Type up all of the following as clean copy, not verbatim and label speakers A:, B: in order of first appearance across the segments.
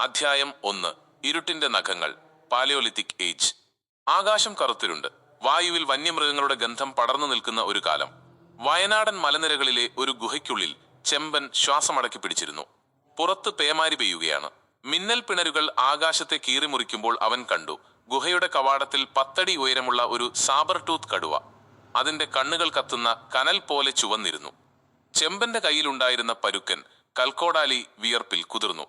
A: അധ്യായം 1. ഇരുട്ടിന്റെ നഖങ്ങൾ. Palaeolithic age. ആകാശം കറുത്തിരുണ്ട്. വായുവിൽ വന്യമൃഗങ്ങളുടെ ഗന്ധം പടർന്നു നിൽക്കുന്ന ഒരു കാലം. വയനാടൻ മലനിരകളിലെ ഒരു ഗുഹയ്ക്കുള്ളിൽ ചെമ്പൻ ശ്വാസമടക്കി പിടിച്ചിരുന്നു. പുറത്ത് പേമാരി പെയ്യുകയാണ്. മിന്നൽ പിണരുകൾ ആകാശത്തെ കീറിമുറിക്കുമ്പോൾ അവൻ കണ്ടു, ഗുഹയുടെ കവാടത്തിൽ 10 അടി ഉയരമുള്ള ഒരു സാബർ ടൂത്ത് കടുവ. അതിന്റെ കണ്ണുകൾ കത്തുന്ന കനൽ പോലെ ചുവന്നിരുന്നു. ചെമ്പന്റെ കയ്യിലുണ്ടായിരുന്ന പരുക്കൻ കൽക്കോടാലി വിയർപ്പിൽ കുതിർന്നു.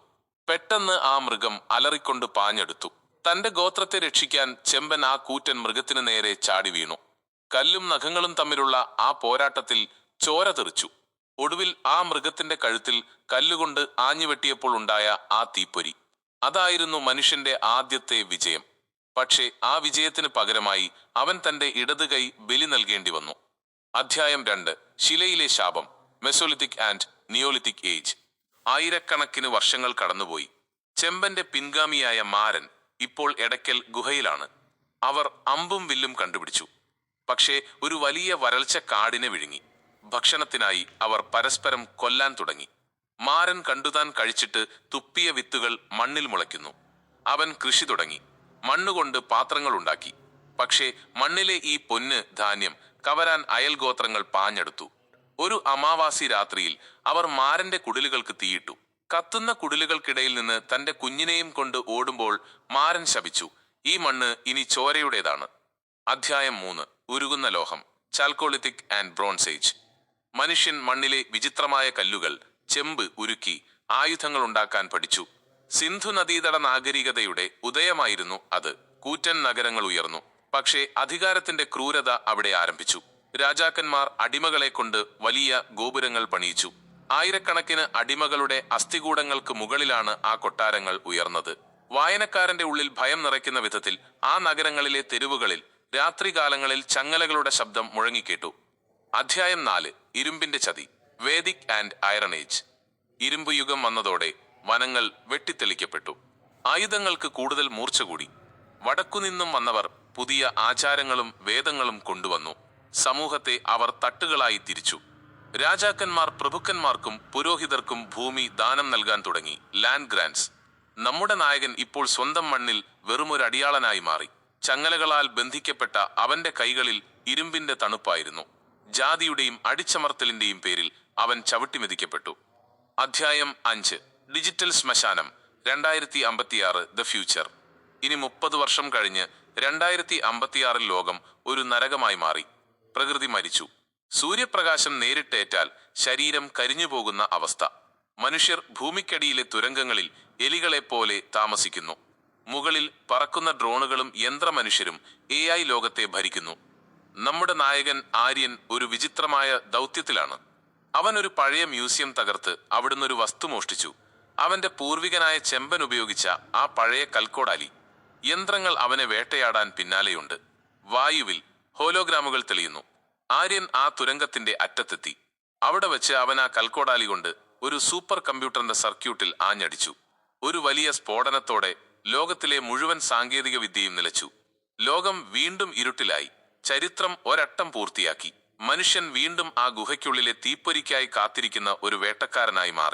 A: പെട്ടെന്ന് ആ മൃഗം അലറിക്കൊണ്ട് പാഞ്ഞെടുത്തു. തന്റെ ഗോത്രത്തെ രക്ഷിക്കാൻ ചെമ്പൻ ആ കൂറ്റൻ മൃഗത്തിന് നേരെ ചാടി വീണു. കല്ലും നഖങ്ങളും തമ്മിലുള്ള ആ പോരാട്ടത്തിൽ ചോര തെറിച്ചു. ഒടുവിൽ ആ മൃഗത്തിന്റെ കഴുത്തിൽ കല്ലുകൊണ്ട് ആഞ്ഞുവെട്ടിയപ്പോൾ ഉണ്ടായ ആ തീപ്പൊരി, അതായിരുന്നു മനുഷ്യന്റെ ആദ്യത്തെ വിജയം. പക്ഷേ ആ വിജയത്തിന് പകരമായി അവൻ തന്റെ ഇടത് കൈ ബലി നൽകേണ്ടി വന്നു. അധ്യായം 2. ശിലയിലെ ശാപം. Mesolithic and Neolithic age. ആയിരക്കണക്കിന് വർഷങ്ങൾ കടന്നുപോയി. ചെമ്പന്റെ പിൻഗാമിയായ മാരൻ ഇപ്പോൾ എടയ്ക്കൽ ഗുഹയിലാണ്. അവർ അമ്പും വില്ലും കണ്ടുപിടിച്ചു. പക്ഷേ ഒരു വലിയ വരൾച്ച കാടിനെ വിഴുങ്ങി. ഭക്ഷണത്തിനായി അവർ പരസ്പരം കൊല്ലാൻ തുടങ്ങി. മാരൻ കണ്ടുതാൻ കഴിച്ചിട്ട് തുപ്പിയ വിത്തുകൾ മണ്ണിൽ മുളയ്ക്കുന്നു. അവൻ കൃഷി തുടങ്ങി. മണ്ണുകൊണ്ട് പാത്രങ്ങൾ ഉണ്ടാക്കി. പക്ഷേ മണ്ണിലെ ഈ പൊന്ന് ധാന്യം കവരാൻ അയൽഗോത്രങ്ങൾ പാഞ്ഞെടുത്തു. ഒരു അമാവാസി രാത്രിയിൽ അവർ മാരന്റെ കുടിലുകൾക്ക് തീയിട്ടു. കത്തുന്ന കുടിലുകൾക്കിടയിൽ നിന്ന് തന്റെ കുഞ്ഞിനെയും കൊണ്ട് ഓടുമ്പോൾ മാരൻ ശപിച്ചു, ഈ മണ്ണ് ഇനി ചോരയുടേതാണ്. അധ്യായം 3. ഉരുകുന്ന ലോഹം. Chalcolithic and bronze age. മനുഷ്യൻ മണ്ണിലെ വിചിത്രമായ കല്ലുകൾ, ചെമ്പ് ഉരുക്കി ആയുധങ്ങൾ ഉണ്ടാക്കാൻ പഠിച്ചു. സിന്ധു നദീതട നാഗരികതയുടെ ഉദയമായിരുന്നു അത്. കൂറ്റൻ നഗരങ്ങൾ ഉയർന്നു. പക്ഷേ അധികാരത്തിന്റെ ക്രൂരത അവിടെ ആരംഭിച്ചു. രാജാക്കന്മാർ അടിമകളെ കൊണ്ട് വലിയ ഗോപുരങ്ങൾ പണിയിച്ചു. ആയിരക്കണക്കിന് അടിമകളുടെ അസ്ഥികൂടങ്ങൾക്ക് മുകളിലാണ് ആ കൊട്ടാരങ്ങൾ ഉയർന്നത്. വായനക്കാരന്റെ ഉള്ളിൽ ഭയം നിറയ്ക്കുന്ന വിധത്തിൽ ആ നഗരങ്ങളിലെ തെരുവുകളിൽ രാത്രികാലങ്ങളിൽ ചങ്ങലകളുടെ ശബ്ദം മുഴങ്ങിക്കേട്ടു. അധ്യായം 4. ഇരുമ്പിന്റെ ചതി. Vedic and iron age. ഇരുമ്പ് യുഗം വന്നതോടെ വനങ്ങൾ വെട്ടിത്തെളിക്കപ്പെട്ടു. ആയുധങ്ങൾക്ക് കൂടുതൽ മൂർച്ച കൂടി. വടക്കുനിന്നും വന്നവർ പുതിയ ആചാരങ്ങളും വേദങ്ങളും കൊണ്ടുവന്നു. സമൂഹത്തെ അവർ തട്ടുകളായി തിരിച്ചു. രാജാക്കന്മാർ പ്രഭുക്കന്മാർക്കും പുരോഹിതർക്കും ഭൂമി ദാനം നൽകാൻ തുടങ്ങി. Land grants. നമ്മുടെ നായകൻ ഇപ്പോൾ സ്വന്തം മണ്ണിൽ വെറുമൊരു അടിയാളനായി മാറി. ചങ്ങലകളാൽ ബന്ധിക്കപ്പെട്ട അവന്റെ കൈകളിൽ ഇരുമ്പിന്റെ തണുപ്പായിരുന്നു. ജാതിയുടെയും അടിച്ചമർത്തലിന്റെയും പേരിൽ അവൻ ചവിട്ടിമെതിക്കപ്പെട്ടു. അധ്യായം 5. ഡിജിറ്റൽ ശ്മശാനം. 2056 the future. ഇനി 30 വർഷം കഴിഞ്ഞ് 2056 ലോകം ഒരു നരകമായി മാറി. പ്രകൃതി മരിച്ചു. സൂര്യപ്രകാശം നേരിട്ടേറ്റാൽ ശരീരം കരിഞ്ഞുപോകുന്ന അവസ്ഥ. മനുഷ്യർ ഭൂമിക്കടിയിലെ തുരങ്കങ്ങളിൽ എലികളെപ്പോലെ താമസിക്കുന്നു. മുകളിൽ പറക്കുന്ന ഡ്രോണുകളും യന്ത്രമനുഷ്യരും AI ലോകത്തെ ഭരിക്കുന്നു. നമ്മുടെ നായകൻ ആര്യൻ ഒരു വിചിത്രമായ ദൗത്യത്തിലാണ്. അവൻ ഒരു പഴയ മ്യൂസിയം തകർത്ത് അവിടുന്ന് ഒരു വസ്തു മോഷ്ടിച്ചു. അവന്റെ പൂർവികനായ ചെമ്പൻ ഉപയോഗിച്ച ആ പഴയ കൽക്കോടാലി. യന്ത്രങ്ങൾ അവനെ വേട്ടയാടാൻ പിന്നാലെയുണ്ട്. വായുവിൽ ഹോലോഗ്രാമുകൾ തെളിയുന്നു. ആര്യൻ ആ തുരങ്കത്തിന്റെ അറ്റത്തെത്തി. അവിടെ വെച്ച് അവൻ ആ കൽക്കോടാലി കൊണ്ട് ഒരു സൂപ്പർ കമ്പ്യൂട്ടറിന്റെ സർക്യൂട്ടിൽ ആഞ്ഞടിച്ചു. ഒരു വലിയ സ്ഫോടനത്തോടെ ലോകത്തിലെ മുഴുവൻ സാങ്കേതിക വിദ്യയും നിലച്ചു. ലോകം വീണ്ടും ഇരുട്ടിലായി. ചരിത്രം ഒരട്ടം പൂർത്തിയാക്കി. മനുഷ്യൻ വീണ്ടും ആ ഗുഹയ്ക്കുള്ളിലെ തീപ്പൊരിക്കായി കാത്തിരിക്കുന്ന ഒരു വേട്ടക്കാരനായി മാറി.